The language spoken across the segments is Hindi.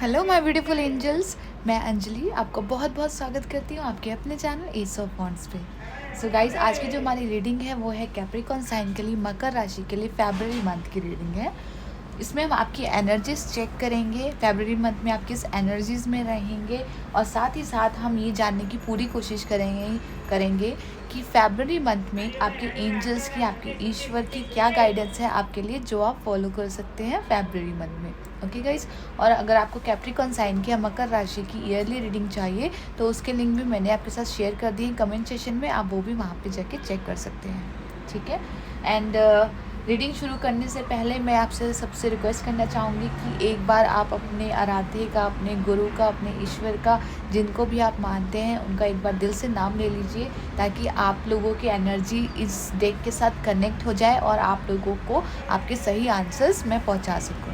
Hello my beautiful angels. मैं अंजलि आपको बहुत बहुत स्वागत करती हूँ आपके अपने चैनल एस ऑफ वॉन्ड्स पे। सो गाइज, आज की जो हमारी रीडिंग है वो है कैप्रिकॉर्न साइन के लिए, मकर राशि के लिए फरवरी मंथ की रीडिंग है। इसमें हम आपकी एनर्जीज चेक करेंगे, फरवरी मंथ में आप किस एनर्जीज़ में रहेंगे, और साथ ही साथ हम ये जानने की पूरी कोशिश करेंगे कि फरवरी मंथ में आपके एंजल्स की, आपके ईश्वर की क्या गाइडेंस है आपके लिए, जो आप फॉलो कर सकते हैं फरवरी मंथ में। ओके गाइज, और अगर आपको कैप्रिकॉर्न साइन की या मकर राशि की ईयरली रीडिंग चाहिए तो उसके लिंक भी मैंने आपके साथ शेयर कर दी है कमेंट सेशन में, आप वो भी वहाँ पे जाके चेक कर सकते हैं। ठीक है। एंड रीडिंग शुरू करने से पहले मैं आपसे सबसे रिक्वेस्ट करना चाहूँगी कि एक बार आप अपने आराध्य का, अपने गुरु का, अपने ईश्वर का, जिनको भी आप मानते हैं उनका एक बार दिल से नाम ले लीजिए, ताकि आप लोगों की एनर्जी इस डेक के साथ कनेक्ट हो जाए और आप लोगों को आपके सही आंसर्स मैं पहुंचा सकूं।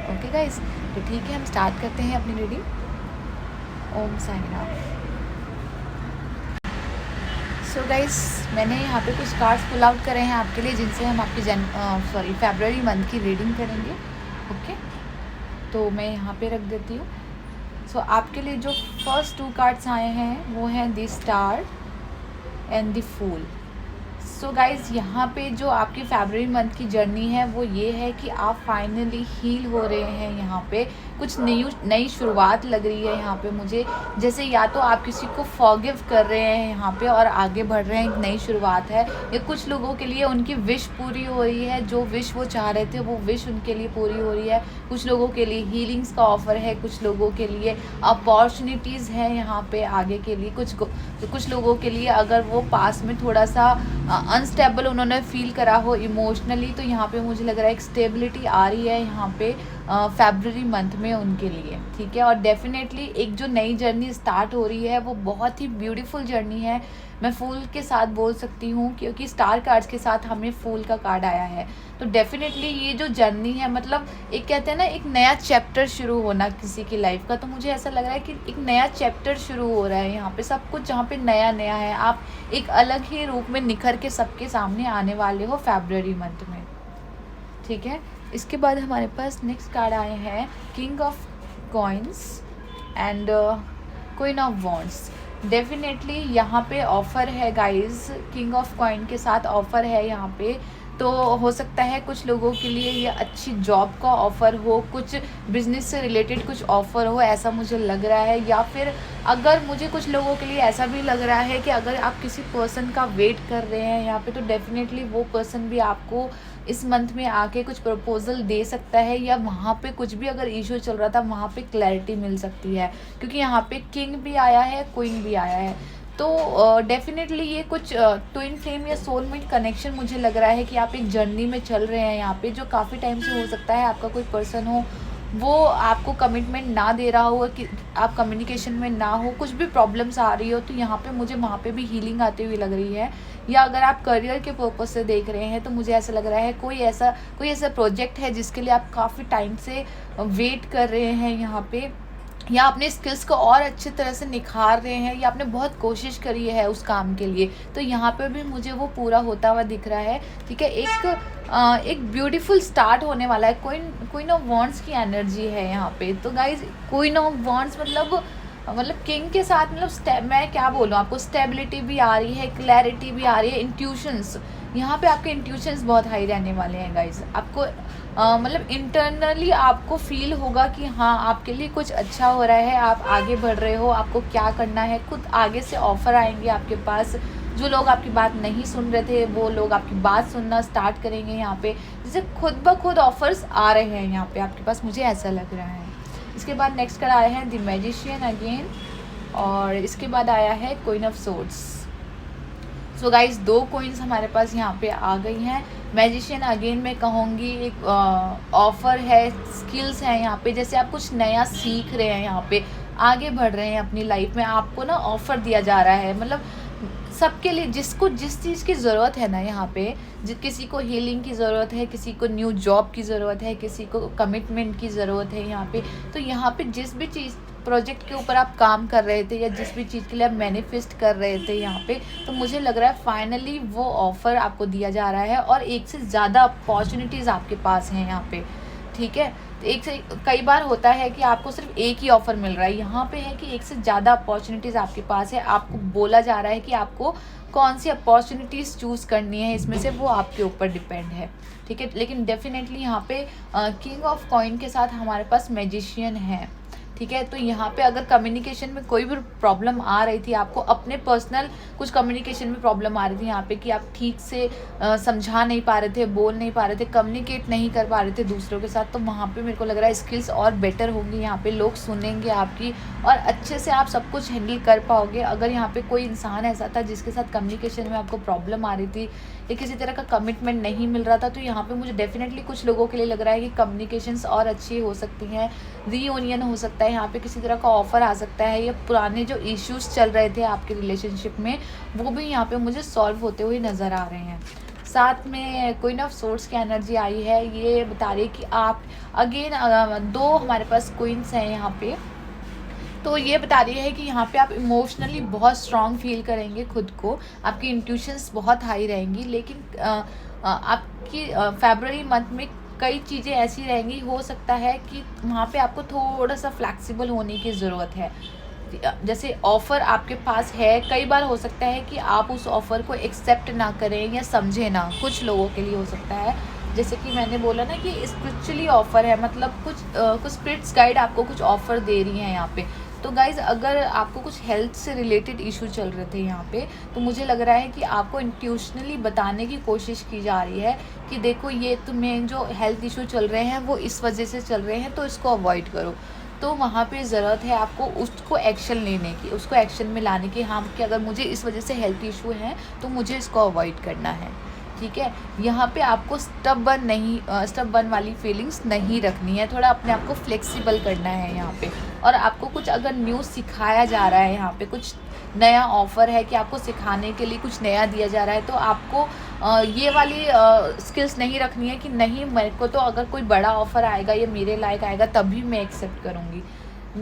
ओके गाइस, तो ठीक है, हम स्टार्ट करते हैं अपनी रीडिंग। ओम साई राम। सो गाइस, मैंने यहाँ पे कुछ कार्ड्स पुल आउट करे हैं आपके लिए, जिनसे हम आपकी फरवरी मंथ की रीडिंग करेंगे। ओके, तो मैं यहाँ पे रख देती हूँ। सो आपके लिए जो फर्स्ट 2 कार्ड्स आए हैं वो हैं the star and the fool. So guys, यहाँ पे जो आपकी फरवरी मंथ की जर्नी है वो ये है कि आप फाइनली हील हो रहे हैं। यहाँ पे कुछ नई शुरुआत लग रही है यहाँ पे मुझे, जैसे या तो आप किसी को फॉरगिव कर रहे हैं यहाँ पे और आगे बढ़ रहे हैं, एक नई शुरुआत है, या कुछ लोगों के लिए उनकी विश पूरी हो रही है, जो विश वो चाह रहे थे वो विश उनके लिए पूरी हो रही है। कुछ लोगों के लिए हीलिंग्स का ऑफर है, कुछ लोगों के लिए अपॉर्चुनिटीज़ हैं यहाँ पे आगे के लिए, कुछ लोगों के लिए अगर वो पास में थोड़ा सा अनस्टेबल उन्होंने फील करा हो इमोशनली, तो यहाँ पे मुझे लग रहा है एक स्टेबिलिटी आ रही है यहाँ पे फरवरी मंथ में उनके लिए। ठीक है, और डेफिनेटली एक जो नई जर्नी स्टार्ट हो रही है वो बहुत ही ब्यूटीफुल जर्नी है। मैं फूल के साथ बोल सकती हूँ क्योंकि स्टार कार्ड्स के साथ हमें फूल का कार्ड आया है। तो डेफिनेटली ये जो जर्नी है, मतलब एक कहते हैं ना, एक नया चैप्टर शुरू होना किसी की लाइफ का, तो मुझे ऐसा लग रहा है कि एक नया चैप्टर शुरू हो रहा है यहाँ पे। सब कुछ जहाँ पे नया नया है, आप एक अलग ही रूप में निखर के सबके सामने आने वाले हो फरवरी मंथ में। ठीक है, इसके बाद हमारे पास नेक्स्ट कार्ड आए हैं king of coins and queen of wands. Definitely यहाँ पे ऑफ़र है गाइस, किंग ऑफ कॉइन के साथ ऑफ़र है यहाँ पे। तो हो सकता है कुछ लोगों के लिए ये अच्छी जॉब का ऑफ़र हो, कुछ बिजनेस से रिलेटेड कुछ ऑफ़र हो, ऐसा मुझे लग रहा है। या फिर अगर मुझे कुछ लोगों के लिए ऐसा भी लग रहा है कि अगर आप किसी पर्सन का वेट कर रहे हैं यहाँ पे, तो डेफिनेटली वो पर्सन भी आपको इस मंथ में आके कुछ प्रपोजल दे सकता है, या वहाँ पे कुछ भी अगर इशू चल रहा था वहाँ पे क्लैरिटी मिल सकती है, क्योंकि यहाँ पे किंग भी आया है, क्वीन भी आया है। तो डेफिनेटली ये कुछ ट्विन फ्लेम या सोलमेट कनेक्शन मुझे लग रहा है कि आप एक जर्नी में चल रहे हैं यहाँ पे, जो काफ़ी टाइम से हो सकता है आपका कोई पर्सन हो वो आपको कमिटमेंट ना दे रहा हो, कि आप कम्युनिकेशन में ना हो, कुछ भी प्रॉब्लम्स आ रही हो, तो यहाँ पे मुझे वहाँ पे भी हीलिंग आती हुई लग रही है। या अगर आप करियर के पर्पज से देख रहे हैं तो मुझे ऐसा लग रहा है कोई ऐसा प्रोजेक्ट है जिसके लिए आप काफ़ी टाइम से वेट कर रहे हैं यहाँ पे, या अपने स्किल्स को और अच्छी तरह से निखार रहे हैं, या आपने बहुत कोशिश करी है उस काम के लिए, तो यहाँ पे भी मुझे वो पूरा होता हुआ दिख रहा है। ठीक है, एक ब्यूटीफुल स्टार्ट होने वाला है। क्वीन ऑफ वॉन्ड्स की एनर्जी है यहाँ पे। तो गाइज, क्वीन ऑफ वॉन्ड्स मतलब किंग के साथ, मतलब मैं क्या बोलूँ आपको, स्टेबिलिटी भी आ रही है, क्लैरिटी भी आ रही है, इंट्यूशंस, यहाँ पे आपके इंट्यूशंस बहुत हाई रहने वाले हैं गाइज। आपको मतलब इंटरनली आपको फील होगा कि हाँ, आपके लिए कुछ अच्छा हो रहा है, आप आगे बढ़ रहे हो, आपको क्या करना है, खुद आगे से ऑफ़र आएंगे आपके पास। जो लोग आपकी बात नहीं सुन रहे थे वो लोग आपकी बात सुनना स्टार्ट करेंगे यहाँ पे, जैसे खुद ब खुद ऑफर्स आ रहे हैं यहाँ पे आपके पास, मुझे ऐसा लग रहा है। इसके बाद नेक्स्ट कार्ड आया है द मैजिशियन अगेन, और इसके बाद आया है queen of swords. So guys, 2 coins हमारे पास यहाँ पे आ गई हैं। मैजिशियन अगेन मैं कहूँगी एक ऑफ़र है, स्किल्स हैं यहाँ पे, जैसे आप कुछ नया सीख रहे हैं यहाँ पे, आगे बढ़ रहे हैं अपनी लाइफ में, आपको ना ऑफ़र दिया जा रहा है। मतलब सबके लिए, जिसको जिस चीज़ की ज़रूरत है ना यहाँ पे, किसी को हीलिंग की ज़रूरत है, किसी को न्यू जॉब की ज़रूरत है, किसी को कमिटमेंट की ज़रूरत है यहाँ पे, तो यहाँ पे जिस भी चीज़ प्रोजेक्ट के ऊपर आप काम कर रहे थे, या जिस भी चीज़ के लिए आप मैनिफेस्ट कर रहे थे यहाँ पे, तो मुझे लग रहा है फाइनली वो ऑफ़र आपको दिया जा रहा है, और एक से ज़्यादा अपॉर्चुनिटीज़ आपके पास हैं यहाँ पे। ठीक है, एक से कई बार होता है कि आपको सिर्फ एक ही ऑफ़र मिल रहा है, यहाँ पे है कि एक से ज़्यादा अपॉर्चुनिटीज़ आपके पास है। आपको बोला जा रहा है कि आपको कौन सी अपॉर्चुनिटीज़ चूज़ करनी है इसमें से, वो आपके ऊपर डिपेंड है, ठीक है। लेकिन डेफिनेटली यहाँ पे किंग ऑफ कॉइन के साथ हमारे पास मैजिशियन है, ठीक है। तो यहाँ पे अगर कम्युनिकेशन में कोई भी प्रॉब्लम आ रही थी, आपको अपने पर्सनल कुछ कम्युनिकेशन में प्रॉब्लम आ रही थी यहाँ पे कि आप ठीक से समझा नहीं पा रहे थे, बोल नहीं पा रहे थे, कम्युनिकेट नहीं कर पा रहे थे दूसरों के साथ, तो वहाँ पे मेरे को लग रहा है स्किल्स और बेटर होंगी, यहाँ पे लोग सुनेंगे आपकी और अच्छे से आप सब कुछ हैंडल कर पाओगे। अगर यहाँ पे कोई इंसान ऐसा था जिसके साथ कम्युनिकेशन में आपको प्रॉब्लम आ रही थी या किसी तरह का कमिटमेंट नहीं मिल रहा था, तो यहाँ पे मुझे डेफिनेटली कुछ लोगों के लिए लग रहा है कि कम्युनिकेशंस और अच्छी हो सकती हैं, रीयूनियन हो सकता है, यहाँ पे किसी तरह का ऑफ़र आ सकता है, या पुराने जो इश्यूज़ चल रहे थे आपके रिलेशनशिप में वो भी यहाँ पे मुझे सॉल्व होते हुए नज़र आ रहे हैं। साथ में क्वीन ऑफ सोर्ड्स की एनर्जी आई है, ये बता रही है कि आप अगेन 2 हमारे पास क्वींस हैं यहाँ पे, तो ये बता रही है कि यहाँ पे आप इमोशनली बहुत स्ट्रॉन्ग फील करेंगे खुद को, आपकी इंट्यूशंस बहुत हाई रहेंगी, लेकिन आपकी फरवरी मंथ में कई चीज़ें ऐसी रहेंगी, हो सकता है कि वहाँ पे आपको थोड़ा सा फ्लैक्सिबल होने की ज़रूरत है। जैसे ऑफ़र आपके पास है, कई बार हो सकता है कि आप उस ऑफ़र को एक्सेप्ट ना करें या समझें ना, कुछ लोगों के लिए हो सकता है। जैसे कि मैंने बोला ना कि स्पिरिचुअली ऑफ़र है, मतलब कुछ स्पिरिट्स गाइड आपको कुछ ऑफ़र दे रही हैं यहाँ पे। तो गाइज़, अगर आपको कुछ हेल्थ से रिलेटेड इशू चल रहे थे यहाँ पे, तो मुझे लग रहा है कि आपको इंट्यूशनली बताने की कोशिश की जा रही है कि देखो ये तुम्हें जो हेल्थ इशू चल रहे हैं वो इस वजह से चल रहे हैं, तो इसको अवॉइड करो। तो वहाँ पे ज़रूरत है आपको उसको एक्शन लेने की, उसको एक्शन में लाने की, हाँ कि अगर मुझे इस वजह से हेल्थ इशू है तो मुझे इसको अवॉइड करना है, ठीक है। यहाँ पे आपको स्टबर्न वाली फीलिंग्स नहीं रखनी है, थोड़ा अपने आप को फ्लेक्सिबल करना है यहाँ पे। और आपको कुछ अगर न्यू सिखाया जा रहा है, यहाँ पे कुछ नया ऑफ़र है कि आपको सिखाने के लिए कुछ नया दिया जा रहा है, तो आपको ये वाली स्किल्स नहीं रखनी है कि नहीं मेरे को तो अगर कोई बड़ा ऑफ़र आएगा या मेरे लायक आएगा तभी मैं एक्सेप्ट करूँगी,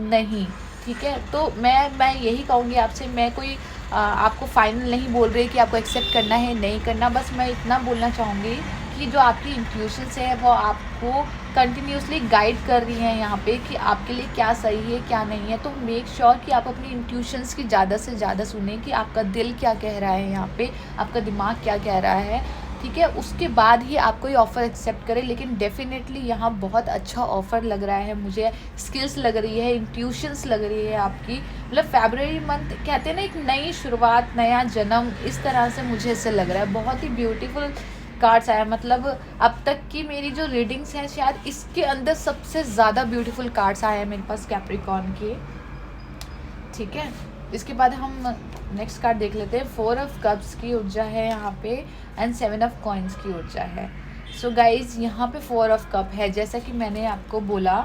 नहीं, ठीक है। तो मैं यही कहूँगी आपसे, मैं कोई आपको फाइनल नहीं बोल रही कि आपको एक्सेप्ट करना है नहीं करना, बस मैं इतना बोलना चाहूँगी कि जो आपकी इंट्यूशंस है वो आपको कंटिन्यूसली गाइड कर रही हैं यहाँ पे कि आपके लिए क्या सही है क्या नहीं है। तो मेक श्योर कि आप अपनी इंट्यूशंस की ज़्यादा से ज़्यादा सुने कि आपका दिल क्या कह रहा है, यहाँ पे आपका दिमाग क्या कह रहा है, ठीक है। उसके बाद ही आप कोई ऑफ़र एक्सेप्ट करें। लेकिन डेफिनेटली यहाँ बहुत अच्छा ऑफ़र लग रहा है मुझे, स्किल्स लग रही है, इंट्यूशंस लग रही है आपकी, मतलब फरवरी मंथ कहते हैं ना एक नई शुरुआत, नया जन्म, इस तरह से मुझे ऐसे लग रहा है। बहुत ही ब्यूटीफुल कार्ड्स आया, मतलब अब तक की मेरी जो रीडिंग्स हैं शायद इसके अंदर सबसे ज़्यादा ब्यूटीफुल कार्ड्स आए हैं मेरे पास कैप्रिकॉर्न के, ठीक है। इसके बाद हम नेक्स्ट कार्ड देख लेते हैं। 4 ऑफ कप्स की ऊर्जा है यहाँ पे एंड 7 ऑफ कॉइन्स की ऊर्जा है। सो गाइज़, यहाँ पे 4 ऑफ कप है। जैसा कि मैंने आपको बोला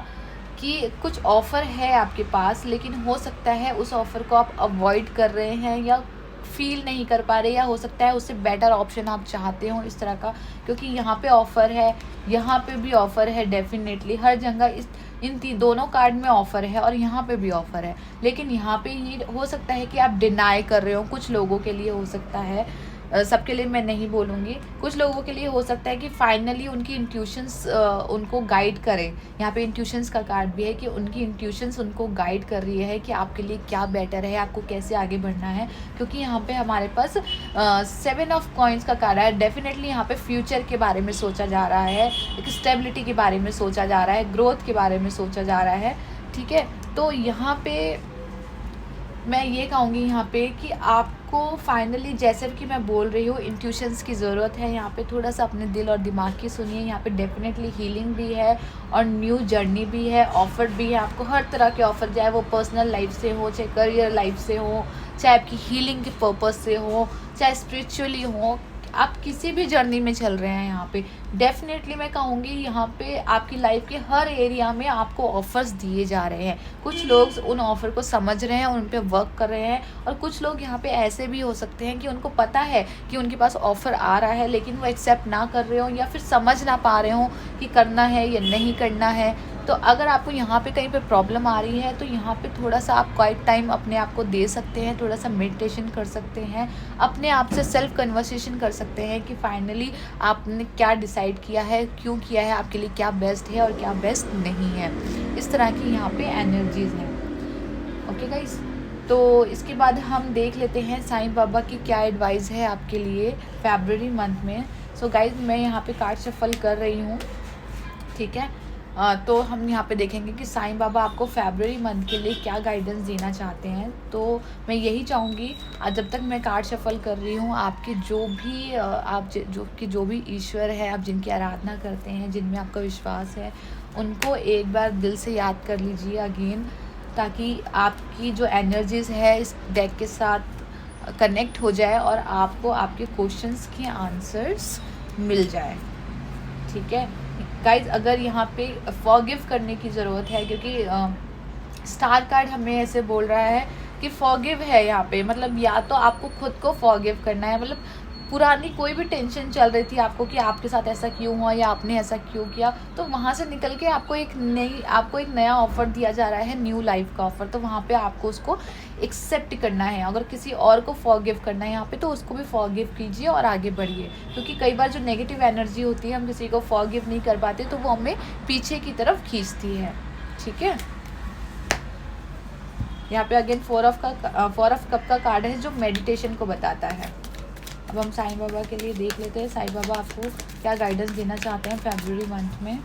कि कुछ ऑफ़र है आपके पास, लेकिन हो सकता है उस ऑफ़र को आप अवॉइड कर रहे हैं या फ़ील नहीं कर पा रहे, या हो सकता है उससे बेटर ऑप्शन आप चाहते हो इस तरह का, क्योंकि यहाँ पे ऑफ़र है, यहाँ पे भी ऑफ़र है, डेफिनेटली हर जगह दोनों कार्ड में ऑफ़र है और यहाँ पे भी ऑफ़र है। लेकिन यहाँ पे ये हो सकता है कि आप डिनाई कर रहे हो, कुछ लोगों के लिए हो सकता है, सबके लिए मैं नहीं बोलूँगी, कुछ लोगों के लिए हो सकता है कि फाइनली उनकी इंट्यूशंस उनको गाइड करें। यहाँ पे इंट्यूशंस का कार्ड भी है कि उनकी इंट्यूशंस उनको गाइड कर रही है कि आपके लिए क्या बेटर है, आपको कैसे आगे बढ़ना है। क्योंकि यहाँ पे हमारे पास 7 ऑफ कॉइन्स का कार्ड है। डेफिनेटली यहाँ पे फ्यूचर के बारे में सोचा जा रहा है, एक स्टेबिलिटी के बारे में सोचा जा रहा है, ग्रोथ के बारे में सोचा जा रहा है, ठीक है। तो यहाँ पे मैं ये कहूँगी यहाँ पे कि आपको फाइनली, जैसे कि मैं बोल रही हूँ, इंट्यूशंस की ज़रूरत है। यहाँ पे थोड़ा सा अपने दिल और दिमाग की सुनिए। यहाँ पे डेफिनेटली हीलिंग भी है और न्यू जर्नी भी है, ऑफ़र भी है आपको, हर तरह के ऑफ़र, चाहे वो पर्सनल लाइफ से हो, चाहे करियर लाइफ से हो, चाहे आपकी हीलिंग के पर्पज़ से हो, चाहे स्पिरिचुअली हो, आप किसी भी जर्नी में चल रहे हैं। यहाँ पे डेफिनेटली मैं कहूँगी यहाँ पे आपकी लाइफ के हर एरिया में आपको ऑफ़र्स दिए जा रहे हैं। कुछ लोग उन ऑफ़र को समझ रहे हैं, उन पे वर्क कर रहे हैं, और कुछ लोग यहाँ पे ऐसे भी हो सकते हैं कि उनको पता है कि उनके पास ऑफ़र आ रहा है, लेकिन वो एक्सेप्ट ना कर रहे हो या फिर समझ ना पा रहे हो कि करना है या नहीं करना है। तो अगर आपको यहाँ पे कहीं पे प्रॉब्लम आ रही है तो यहाँ पे थोड़ा सा आप क्वाइट टाइम अपने आप को दे सकते हैं, थोड़ा सा मेडिटेशन कर सकते हैं, अपने आप से सेल्फ कन्वर्सेशन कर सकते हैं कि फाइनली आपने क्या डिसाइड किया है, क्यों किया है, आपके लिए क्या बेस्ट है और क्या बेस्ट नहीं है। इस तरह की यहाँ पे एनर्जीज़ हैं। ओके गाइस, तो इसके बाद हम देख लेते हैं साईं बाबा की क्या एडवाइस है आपके लिए फरवरी मंथ में। सो गाइस, मैं यहाँ पे कार्ड शफल कर रही हूँ, ठीक है। तो हम यहाँ पे देखेंगे कि साईं बाबा आपको फरवरी मंथ के लिए क्या गाइडेंस देना चाहते हैं। तो मैं यही चाहूँगी, जब तक मैं कार्ड शफल कर रही हूँ, आपके जो भी जो भी ईश्वर है, आप जिनकी आराधना करते हैं, जिनमें आपका विश्वास है, उनको एक बार दिल से याद कर लीजिए अगेन, ताकि आपकी जो एनर्जीज़ है इस डेक के साथ कनेक्ट हो जाए और आपको आपके क्वेश्चंस के आंसर्स मिल जाए, ठीक है गाइज। अगर यहाँ पे फॉरगिव करने की ज़रूरत है, क्योंकि स्टार कार्ड हमें ऐसे बोल रहा है कि फॉरगिव है यहाँ पे, मतलब या तो आपको खुद को फॉरगिव करना है, मतलब पुरानी कोई भी टेंशन चल रही थी आपको कि आपके साथ ऐसा क्यों हुआ या आपने ऐसा क्यों किया, तो वहाँ से निकल के आपको एक नया ऑफ़र दिया जा रहा है, न्यू लाइफ का ऑफ़र। तो वहाँ पे आपको उसको एक्सेप्ट करना है। अगर किसी और को फॉरगिव करना है यहाँ पे, तो उसको भी फॉरगिव कीजिए और आगे बढ़िए, क्योंकि कई बार जो नेगेटिव एनर्जी होती है, हम किसी को फॉरगिव नहीं कर पाते तो वो हमें पीछे की तरफ खींचती है, ठीक है। यहाँ पे अगेन 4 ऑफ कप का कार्ड है जो मेडिटेशन को बताता है। अब हम साईं बाबा के लिए देख लेते हैं, साईं बाबा आपको क्या गाइडेंस देना चाहते हैं फरवरी मंथ में।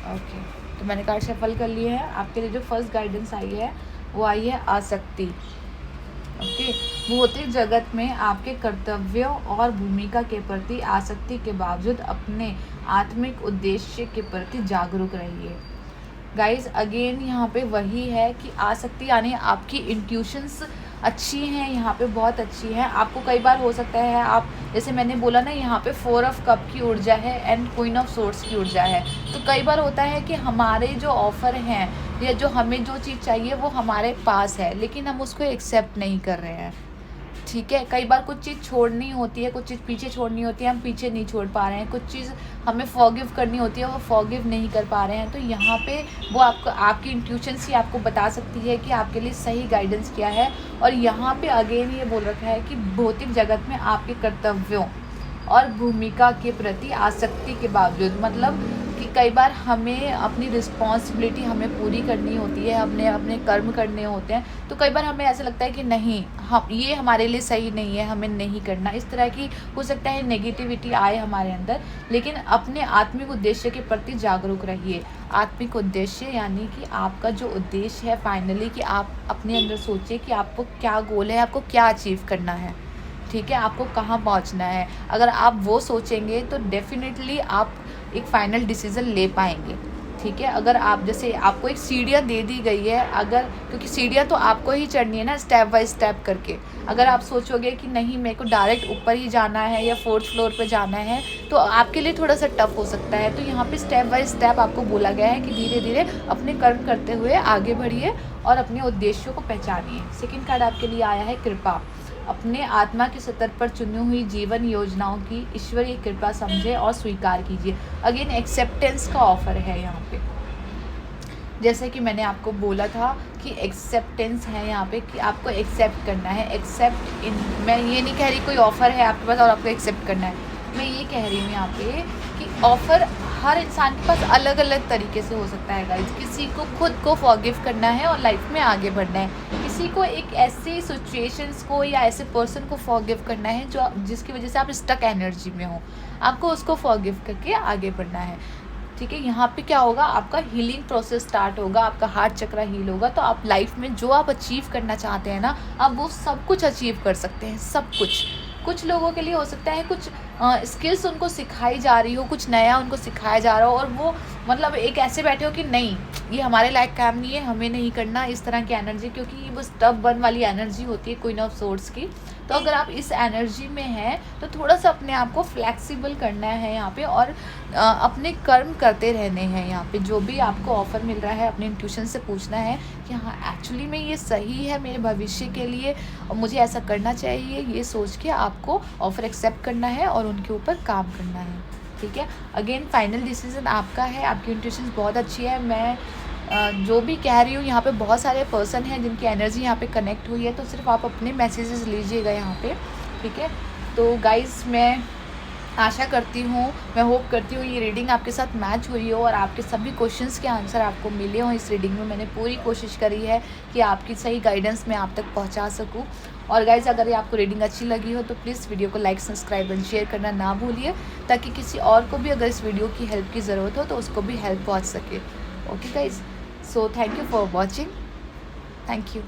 ओके, तो मैंने कार्ड शफल कर लिए हैं। आपके लिए जो फर्स्ट गाइडेंस आई है वो आई है आसक्ति। ओके, भौतिक जगत में आपके कर्तव्यों और भूमिका के प्रति आसक्ति के बावजूद अपने आत्मिक उद्देश्य के प्रति जागरूक रहिए। गाइज अगेन यहाँ पे वही है कि आसक्ति यानी आपकी इंट्यूशंस अच्छी हैं, यहाँ पे बहुत अच्छी हैं। आपको कई बार हो सकता है, आप जैसे मैंने बोला ना, यहाँ पे 4 ऑफ कप की ऊर्जा है एंड क्वीन ऑफ सोर्ड्स की ऊर्जा है। तो कई बार होता है कि हमारे जो ऑफ़र हैं या जो हमें जो चीज़ चाहिए वो हमारे पास है, लेकिन हम उसको एक्सेप्ट नहीं कर रहे हैं, ठीक है। कई बार कुछ चीज़ छोड़नी होती है, कुछ चीज़ पीछे छोड़नी होती है, हम पीछे नहीं छोड़ पा रहे हैं। कुछ चीज़ हमें फॉरगिव करनी होती है, वो फॉरगिव नहीं कर पा रहे हैं। तो यहाँ पे वो आपकी इंट्यूशन ही आपको बता सकती है कि आपके लिए सही गाइडेंस क्या है। और यहाँ पे अगेन ये बोल रखा है कि भौतिक जगत में आपके कर्तव्यों और भूमिका के प्रति आसक्ति के बावजूद, मतलब कि कई बार हमें अपनी रिस्पॉन्सिबिलिटी हमें पूरी करनी होती है, हमने अपने कर्म करने होते हैं, तो कई बार हमें ऐसा लगता है कि नहीं, हम ये हमारे लिए सही नहीं है, हमें नहीं करना। इस तरह की हो सकता है नेगेटिविटी आए हमारे अंदर, लेकिन अपने आत्मिक उद्देश्य के प्रति जागरूक रहिए। आत्मिक उद्देश्य यानी कि आपका जो उद्देश्य है फाइनली, कि आप अपने अंदर सोचिए कि आपको क्या गोल है, आपको क्या अचीव करना है, ठीक है, आपको कहाँ पहुँचना है। अगर आप वो सोचेंगे तो डेफिनेटली आप एक फ़ाइनल डिसीज़न ले पाएंगे, ठीक है। अगर आप जैसे आपको एक सीढ़ियाँ दे दी गई है, अगर क्योंकि सीढ़ियाँ तो आपको ही चढ़नी है ना, स्टेप बाय स्टेप करके। अगर आप सोचोगे कि नहीं मेरे को डायरेक्ट ऊपर ही जाना है या 4th फ्लोर पे जाना है, तो आपके लिए थोड़ा सा टफ हो सकता है। तो यहाँ पे स्टेप बाय स्टेप आपको बोला गया है कि धीरे धीरे अपने कर्म करते हुए आगे बढ़िए और अपने उद्देश्यों को पहचानिए। सेकेंड कार्ड आपके लिए आया है कृपा। अपने आत्मा के स्तर पर चुनी हुई जीवन योजनाओं की ईश्वरीय कृपा समझे और स्वीकार कीजिए। अगेन एक्सेप्टेंस का ऑफर है यहाँ पे, जैसे कि मैंने आपको बोला था कि एक्सेप्टेंस है यहाँ पे, कि आपको एक्सेप्ट करना है। एक्सेप्ट इन, मैं ये नहीं कह रही कोई ऑफ़र है आपके पास और आपको एक्सेप्ट करना है, मैं ये कह रही हूँ यहाँ पे कि ऑफ़र हर इंसान के पास अलग अलग तरीके से हो सकता है गाइज। किसी को खुद को फॉरगिव करना है और लाइफ में आगे बढ़ना है, किसी को एक ऐसी सिचुएशंस को या ऐसे पर्सन को फॉरगिव करना है जो जिसकी वजह से आप स्टक एनर्जी में हो, आपको उसको फॉरगिव करके आगे बढ़ना है, ठीक है। यहाँ पे क्या होगा, आपका हीलिंग प्रोसेस स्टार्ट होगा, आपका हार्ट चक्र हील होगा। तो आप लाइफ में जो आप अचीव करना चाहते हैं ना, आप वो सब कुछ अचीव कर सकते हैं, सब कुछ। कुछ लोगों के लिए हो सकता है कुछ स्किल्स उनको सिखाई जा रही हो, कुछ नया उनको सिखाया जा रहा हो, और वो मतलब एक ऐसे बैठे हो कि नहीं ये हमारे लायक काम नहीं है, हमें नहीं करना, इस तरह की एनर्जी, क्योंकि वो स्टबर्न वाली एनर्जी होती है क्वीन ऑफ सोर्ड्स की। तो अगर आप इस एनर्जी में हैं तो थोड़ा सा अपने आप को फ्लेक्सिबल करना है यहाँ पे, और अपने कर्म करते रहने हैं। यहाँ पे जो भी आपको ऑफ़र मिल रहा है अपने इंट्यूशन से पूछना है कि हाँ एक्चुअली में ये सही है मेरे भविष्य के लिए और मुझे ऐसा करना चाहिए, ये सोच के आपको ऑफ़र एक्सेप्ट करना है और उनके ऊपर काम करना है। ठीक है, अगेन फाइनल डिसीजन आपका है, आपकी इंट्यूशन बहुत अच्छी है। मैं जो भी कह रही हूँ, यहाँ पे बहुत सारे पर्सन हैं जिनकी एनर्जी यहाँ पे कनेक्ट हुई है, तो सिर्फ आप अपने मैसेजेस लीजिएगा यहाँ पे। ठीक है, तो गाइस मैं आशा करती हूँ, मैं होप करती हूँ ये रीडिंग आपके साथ मैच हुई हो और आपके सभी क्वेश्चंस के आंसर आपको मिले हों। इस रीडिंग में मैंने पूरी कोशिश करी है कि आपकी सही गाइडेंस मैं आप तक पहुँचा सकूँ। और गाइज़ अगर ये आपको रीडिंग अच्छी लगी हो तो प्लीज़ वीडियो को लाइक, सब्सक्राइब एंड शेयर करना ना भूलिए, ताकि किसी और को भी अगर इस वीडियो की हेल्प की ज़रूरत हो तो उसको भी हेल्प पहुँच सके। Okay guys, so thank you for watching, thank you.